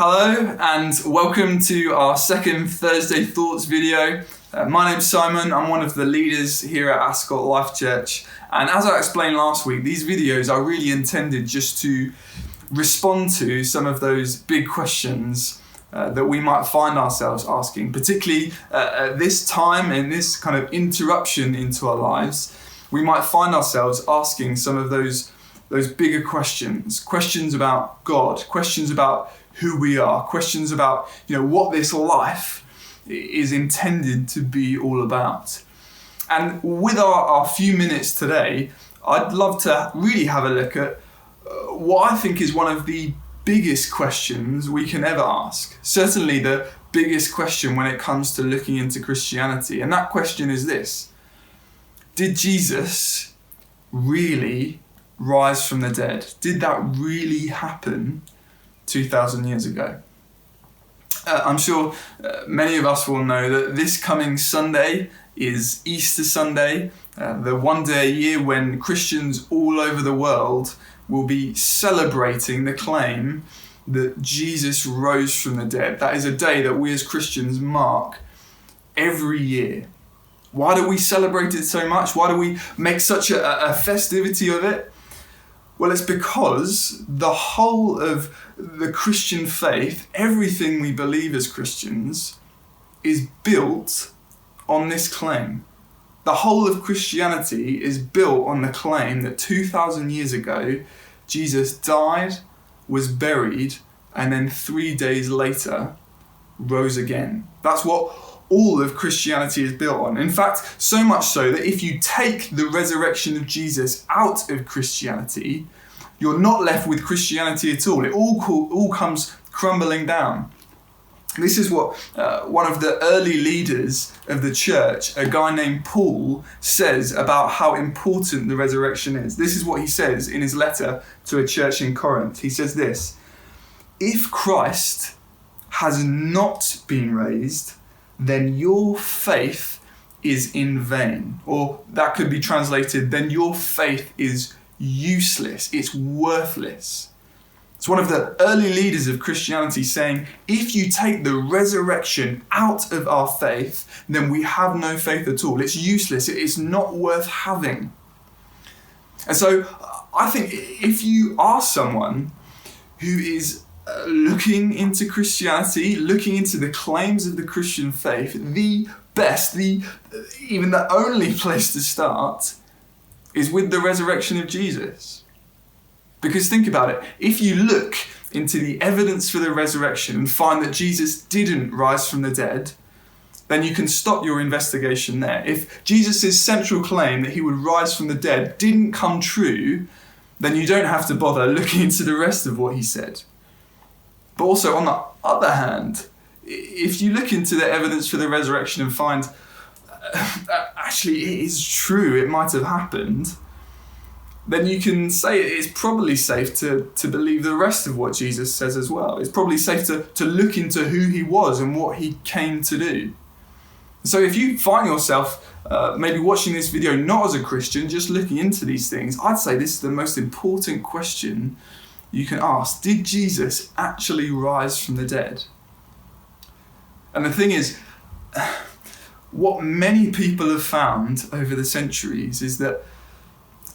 Hello and welcome to our second Thursday Thoughts video. My name's Simon, I'm one of the leaders here at Ascot Life Church, and as I explained last week, these videos are really intended just to respond to some of those big questions that we might find ourselves asking, particularly at this time, in this kind of interruption into our lives. We might find ourselves asking some of those bigger questions about God, questions about who we are, questions about what this life is intended to be all about. And with our few minutes today, I'd love to really have a look at what I think is one of the biggest questions we can ever ask. Certainly the biggest question when it comes to looking into Christianity. And that question is this: did Jesus really rise from the dead? Did that really happen 2,000 years ago? I'm sure many of us will know that this coming Sunday is Easter Sunday, the one day a year when Christians all over the world will be celebrating the claim that Jesus rose from the dead. That is a day that we as Christians mark every year. Why do we celebrate it so much? Why do we make such a festivity of it? Well, it's because the whole of the Christian faith, everything we believe as Christians, is built on this claim. The whole of Christianity is built on the claim that 2,000 years ago, Jesus died, was buried, and then 3 days later, rose again. That's what all of Christianity is built on. In fact, so much so that if you take the resurrection of Jesus out of Christianity, you're not left with Christianity at all. It all comes crumbling down. This is what one of the early leaders of the church, a guy named Paul, says about how important the resurrection is. This is what he says in his letter to a church in Corinth. He says this: if Christ has not been raised, then your faith is in vain. Or that could be translated, then your faith is useless, it's worthless. It's one of the early leaders of Christianity saying, if you take the resurrection out of our faith, then we have no faith at all. It's useless, it's not worth having. And so I think if you are someone who is looking into Christianity, looking into the claims of the Christian faith, the best, even the only place to start is with the resurrection of Jesus. Because think about it, if you look into the evidence for the resurrection and find that Jesus didn't rise from the dead, then you can stop your investigation there. If Jesus' central claim that he would rise from the dead didn't come true, then you don't have to bother looking into the rest of what he said. But also, on the other hand, if you look into the evidence for the resurrection and find actually it is true, it might have happened, then you can say it's probably safe to believe the rest of what Jesus says as well. It's probably safe to look into who he was and what he came to do. So if you find yourself maybe watching this video not as a Christian, just looking into these things, I'd say this is the most important question you can ask. Did Jesus actually rise from the dead? And the thing is, what many people have found over the centuries is that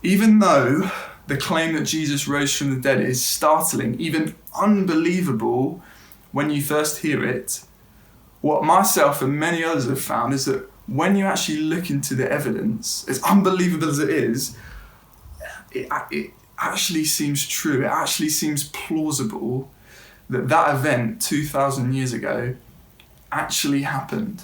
even though the claim that Jesus rose from the dead is startling, even unbelievable when you first hear it, what myself and many others have found is that when you actually look into the evidence, as unbelievable as it is, it actually seems true. It actually seems plausible that event 2,000 years ago actually happened.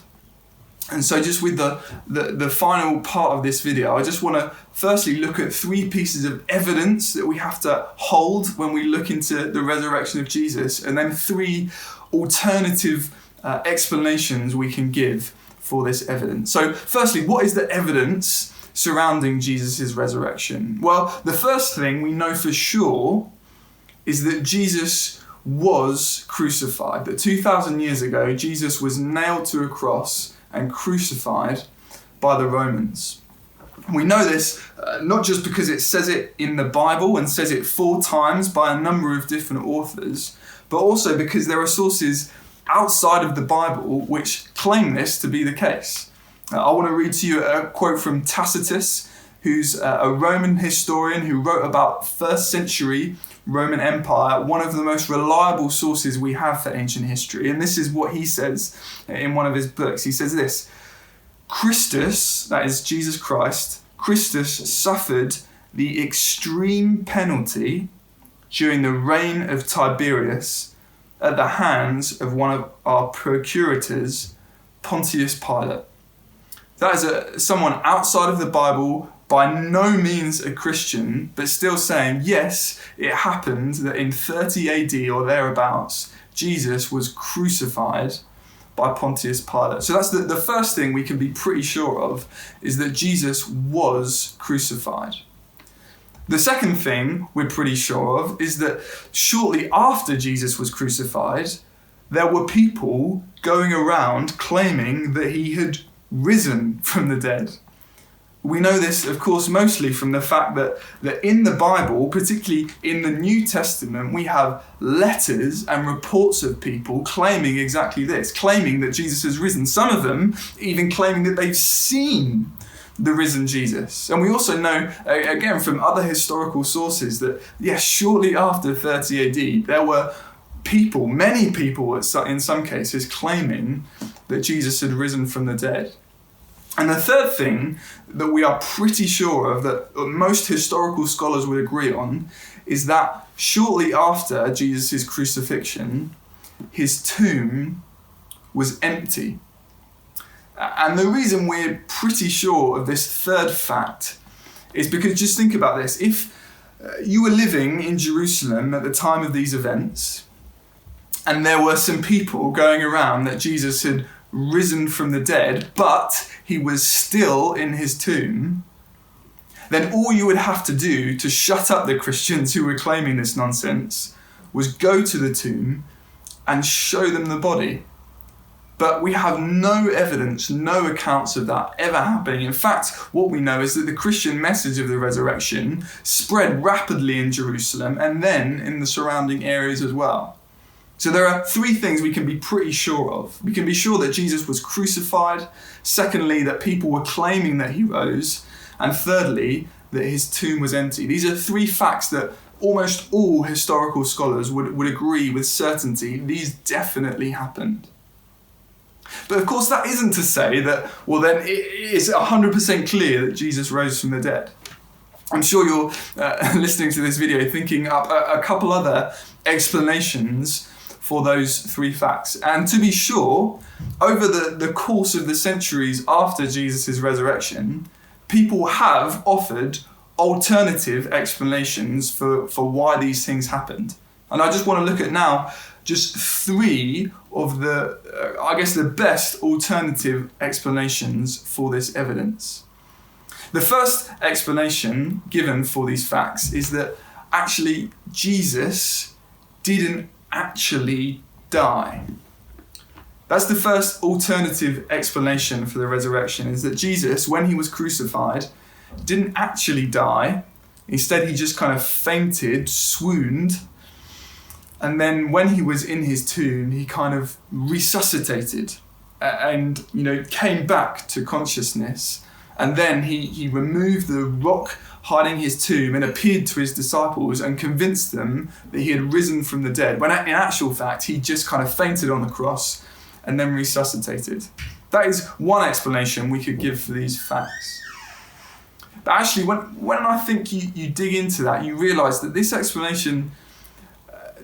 And so just with the final part of this video, I just want to firstly look at 3 pieces of evidence that we have to hold when we look into the resurrection of Jesus, and then 3 alternative explanations we can give for this evidence. So firstly, what is the evidence surrounding Jesus' resurrection? Well, the first thing we know for sure is that Jesus was crucified, that 2,000 years ago, Jesus was nailed to a cross and crucified by the Romans. We know this not just because it says it in the Bible and says it 4 times by a number of different authors, but also because there are sources outside of the Bible which claim this to be the case. I want to read to you a quote from Tacitus, who's a Roman historian who wrote about 1st century Roman Empire, one of the most reliable sources we have for ancient history. And this is what he says in one of his books. He says this: Christus, that is Jesus Christ, Christus suffered the extreme penalty during the reign of Tiberius at the hands of one of our procurators, Pontius Pilate. That is someone outside of the Bible, by no means a Christian, but still saying, yes, it happened that in 30 AD or thereabouts, Jesus was crucified by Pontius Pilate. So that's the first thing we can be pretty sure of, is that Jesus was crucified. The second thing we're pretty sure of is that shortly after Jesus was crucified, there were people going around claiming that he had risen from the dead. We know this, of course, mostly from the fact that in the Bible, particularly in the New Testament, we have letters and reports of people claiming exactly this, claiming that Jesus has risen. Some of them even claiming that they've seen the risen Jesus. And we also know, again, from other historical sources that, yes, shortly after 30 AD, there were people, many people in some cases, claiming that Jesus had risen from the dead. And the third thing that we are pretty sure of, that most historical scholars would agree on, is that shortly after Jesus' crucifixion, his tomb was empty. And the reason we're pretty sure of this third fact is because, just think about this, if you were living in Jerusalem at the time of these events, and there were some people going around that Jesus had risen from the dead, but he was still in his tomb, then all you would have to do to shut up the Christians who were claiming this nonsense was go to the tomb and show them the body. But we have no evidence, no accounts of that ever happening. In fact, what we know is that the Christian message of the resurrection spread rapidly in Jerusalem and then in the surrounding areas as well. So there are three things we can be pretty sure of. We can be sure that Jesus was crucified. Secondly, that people were claiming that he rose. And thirdly, that his tomb was empty. These are three facts that almost all historical scholars would agree with certainty. These definitely happened. But of course, that isn't to say that, well, then it's 100% clear that Jesus rose from the dead. I'm sure you're listening to this video thinking up a couple other explanations for those three facts. And to be sure, over the course of the centuries after Jesus' resurrection, people have offered alternative explanations for why these things happened. And I just want to look at now just three of the best alternative explanations for this evidence. The first explanation given for these facts is that actually Jesus didn't actually die. That's the first alternative explanation for the resurrection, is that Jesus, when he was crucified, didn't actually die. Instead, he just kind of fainted, swooned, and then when he was in his tomb, he kind of resuscitated and came back to consciousness. And then he removed the rock hiding his tomb and appeared to his disciples and convinced them that he had risen from the dead, when in actual fact he just kind of fainted on the cross and then resuscitated. That is one explanation we could give for these facts. But actually, when I think you dig into that, you realise that this explanation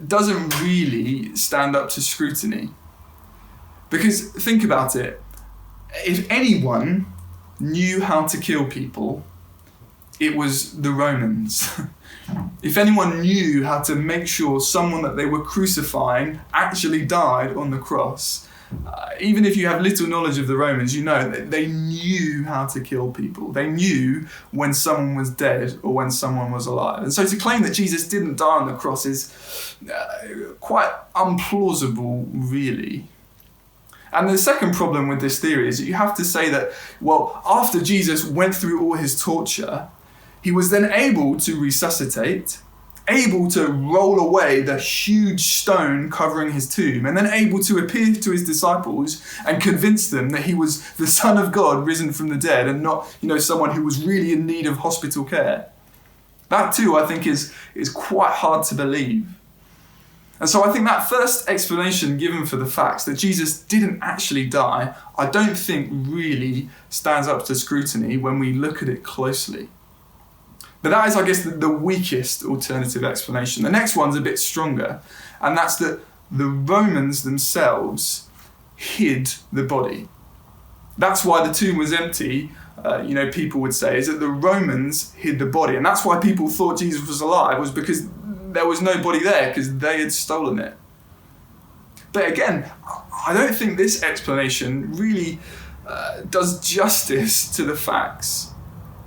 doesn't really stand up to scrutiny. Because think about it, if anyone knew how to kill people, it was the Romans. If anyone knew how to make sure someone that they were crucifying actually died on the cross, even if you have little knowledge of the Romans, you know that they knew how to kill people. They knew when someone was dead or when someone was alive. And so to claim that Jesus didn't die on the cross is quite implausible, really. And the second problem with this theory is that you have to say that, well, after Jesus went through all his torture, he was then able to resuscitate, able to roll away the huge stone covering his tomb, and then able to appear to his disciples and convince them that he was the Son of God risen from the dead and not, someone who was really in need of hospital care. That too, I think, is quite hard to believe. And so I think that first explanation given for the facts that Jesus didn't actually die, I don't think really stands up to scrutiny when we look at it closely. But that is, I guess, the weakest alternative explanation. The next one's a bit stronger, and that's that the Romans themselves hid the body. That's why the tomb was empty, people would say, is that the Romans hid the body. And that's why people thought Jesus was alive, was because there was no body there, because they had stolen it. But again, I don't think this explanation really does justice to the facts.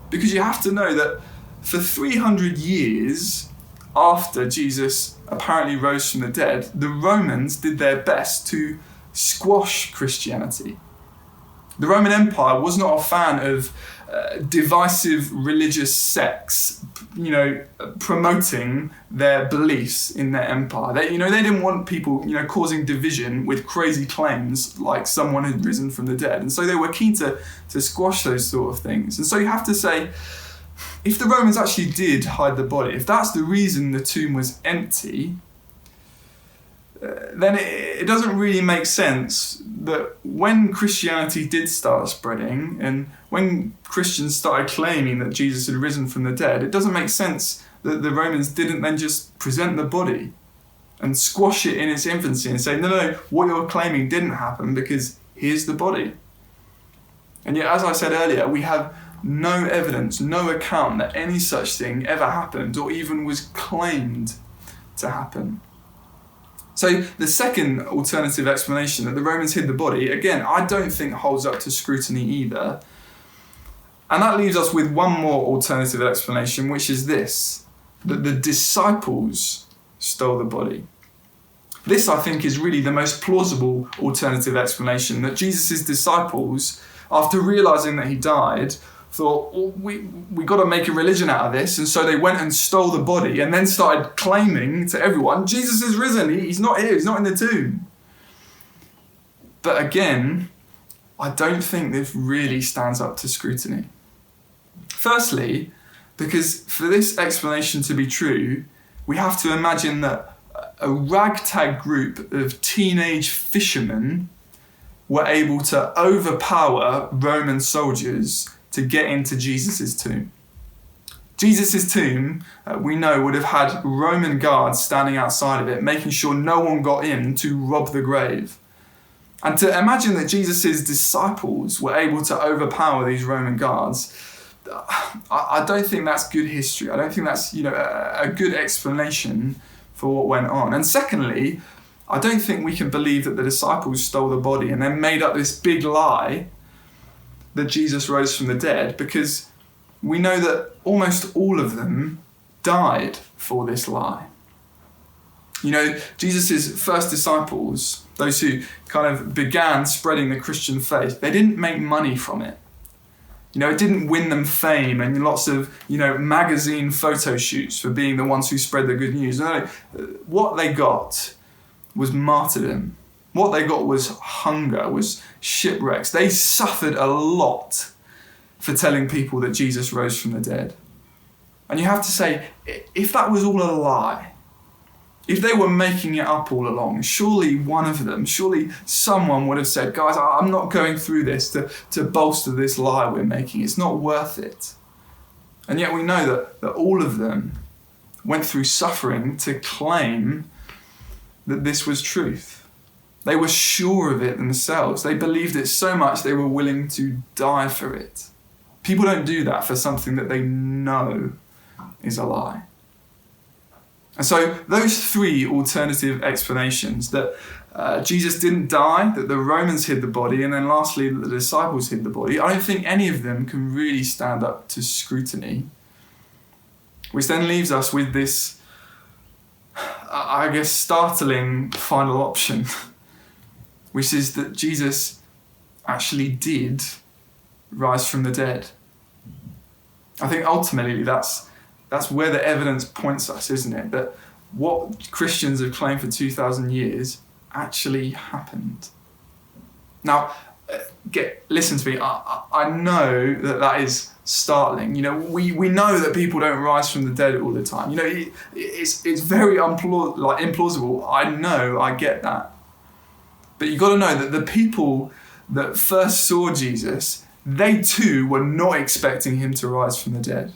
Because you have to know that for 300 years after Jesus apparently rose from the dead, the Romans did their best to squash Christianity. The Roman Empire was not a fan of divisive religious sects, promoting their beliefs in their empire. They didn't want people, causing division with crazy claims like someone had risen from the dead. And so they were keen to squash those sort of things. And so you have to say, if the Romans actually did hide the body, if that's the reason the tomb was empty, then it doesn't really make sense that when Christianity did start spreading and when Christians started claiming that Jesus had risen from the dead, it doesn't make sense that the Romans didn't then just present the body and squash it in its infancy and say, no, what you're claiming didn't happen because here's the body. And yet, as I said earlier, we have no evidence, no account that any such thing ever happened or even was claimed to happen. So the second alternative explanation, that the Romans hid the body, again, I don't think holds up to scrutiny either. And that leaves us with one more alternative explanation, which is this, that the disciples stole the body. This, I think, is really the most plausible alternative explanation, that Jesus' disciples, after realizing that he died, thought, we got to make a religion out of this, and so they went and stole the body and then started claiming to everyone, Jesus is risen, he's not here, he's not in the tomb. But again, I don't think this really stands up to scrutiny. Firstly, because for this explanation to be true, we have to imagine that a ragtag group of teenage fishermen were able to overpower Roman soldiers to get into Jesus' tomb. Jesus' tomb, we know, would have had Roman guards standing outside of it, making sure no one got in to rob the grave. And to imagine that Jesus' disciples were able to overpower these Roman guards, I don't think that's good history. I don't think that's a good explanation for what went on. And secondly, I don't think we can believe that the disciples stole the body and then made up this big lie that Jesus rose from the dead, because we know that almost all of them died for this lie. Jesus' first disciples, those who kind of began spreading the Christian faith, they didn't make money from it. It didn't win them fame and lots of, magazine photo shoots for being the ones who spread the good news. No, what they got was martyrdom. What they got was hunger, was shipwrecks. They suffered a lot for telling people that Jesus rose from the dead. And you have to say, if that was all a lie, if they were making it up all along, surely someone would have said, guys, I'm not going through this to bolster this lie we're making. It's not worth it. And yet we know that all of them went through suffering to claim that this was truth. They were sure of it themselves. They believed it so much they were willing to die for it. People don't do that for something that they know is a lie. And so those three alternative explanations, that Jesus didn't die, that the Romans hid the body, and then lastly that the disciples hid the body, I don't think any of them can really stand up to scrutiny. Which then leaves us with this, I guess, startling final option, which is that Jesus actually did rise from the dead. I think ultimately that's That's where the evidence points us, isn't it? That what Christians have claimed for 2,000 years actually happened. Now, listen to me. I know that is startling. We know that people don't rise from the dead all the time. It's very implausible. I get that. But you've got to know that the people that first saw Jesus, they too were not expecting him to rise from the dead.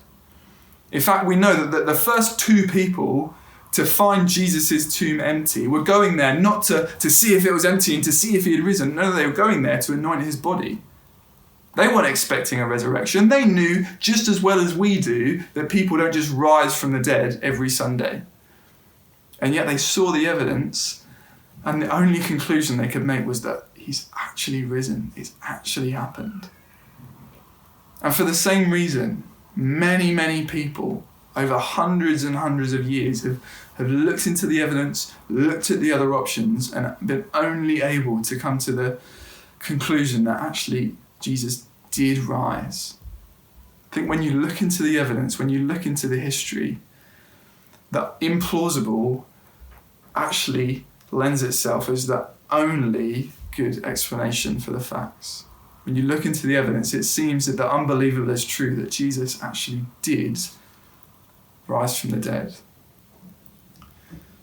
In fact, we know that the first two people to find Jesus' tomb empty were going there not to see if it was empty and to see if he had risen. No, they were going there to anoint his body. They weren't expecting a resurrection. They knew just as well as we do that people don't just rise from the dead every Sunday. And yet they saw the evidence, and the only conclusion they could make was that he's actually risen. It's actually happened. And for the same reason, many, many people over hundreds and hundreds of years have looked into the evidence, looked at the other options, and been only able to come to the conclusion that actually Jesus did rise. I think when you look into the evidence, when you look into the history, the implausible actually lends itself as the only good explanation for the facts. When you look into the evidence, it seems that the unbelievable is true, that Jesus actually did rise from the dead.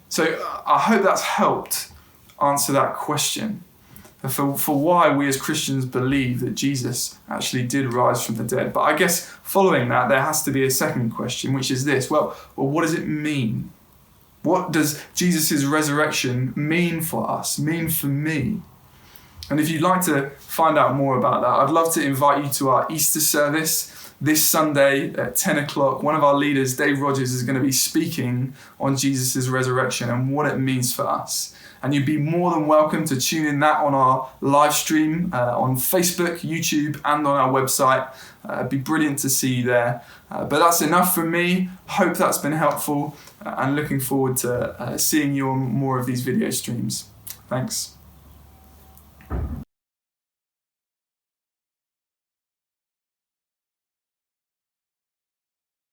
So I hope that's helped answer that question for why we as Christians believe that Jesus actually did rise from the dead. But I guess following that, there has to be a second question, which is this. Well, what does it mean? What does Jesus' resurrection mean for us, mean for me? And if you'd like to find out more about that, I'd love to invite you to our Easter service this Sunday at 10 o'clock. One of our leaders, Dave Rogers, is going to be speaking on Jesus' resurrection and what it means for us. And you'd be more than welcome to tune in that on our live stream on Facebook, YouTube, and on our website. It'd be brilliant to see you there. But that's enough from me. Hope that's been helpful and looking forward to seeing you on more of these video streams. Thanks.